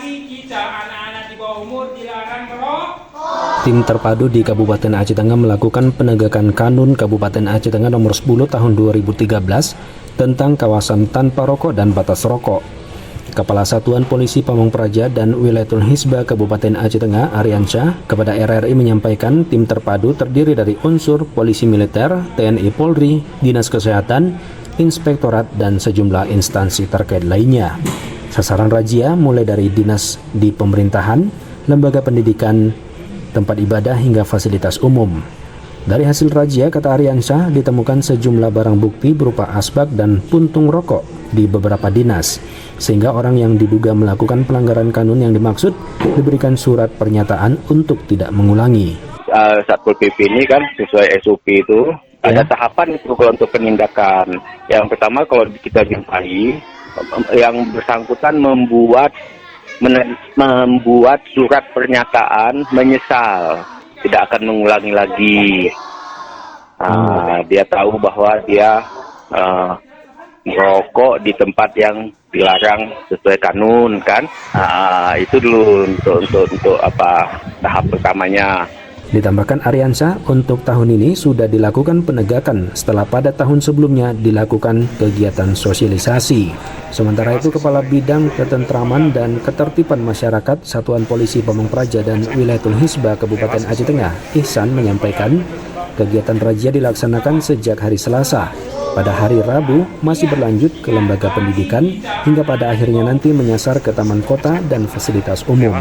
edukasi kita anak-anak di bawah umur dilarang merokok. Tim terpadu di Kabupaten Aceh Tengah melakukan penegakan Kanun Kabupaten Aceh Tengah nomor 10 tahun 2013 tentang kawasan tanpa rokok dan batas rokok. Kepala Satuan Polisi Pamong Praja dan Wilayatul Hisba Kabupaten Aceh Tengah, Aryansyah, kepada RRI menyampaikan tim terpadu terdiri dari unsur polisi militer, TNI Polri, Dinas Kesehatan, Inspektorat, dan sejumlah instansi terkait lainnya. Sasaran razia mulai dari dinas di pemerintahan, lembaga pendidikan, tempat ibadah hingga fasilitas umum. Dari hasil razia, kata Aryansyah, ditemukan sejumlah barang bukti berupa asbak dan puntung rokok di beberapa dinas, sehingga orang yang diduga melakukan pelanggaran kanun yang dimaksud diberikan surat pernyataan untuk tidak mengulangi. Satpol PP ini kan sesuai SOP itu ada tahapan itu kalau untuk penindakan. Yang pertama kalau kita jumpai yang bersangkutan membuat surat pernyataan menyesal tidak akan mengulangi lagi. Dia tahu bahwa dia merokok di tempat yang dilarang sesuai kanun kan. Itu dulu untuk tahap pertamanya. Ditambahkan Aryansyah, untuk tahun ini sudah dilakukan penegakan setelah pada tahun sebelumnya dilakukan kegiatan sosialisasi. Sementara itu, Kepala Bidang Ketentraman dan Ketertiban Masyarakat Satuan Polisi Pamong Praja dan Wilayatul Hisba Kabupaten Aceh Tengah, Ihsan, menyampaikan kegiatan razia dilaksanakan sejak hari Selasa. Pada hari Rabu masih berlanjut ke lembaga pendidikan hingga pada akhirnya nanti menyasar ke taman kota dan fasilitas umum.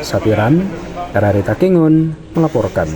Sapiran, RRI Takengon melaporkan.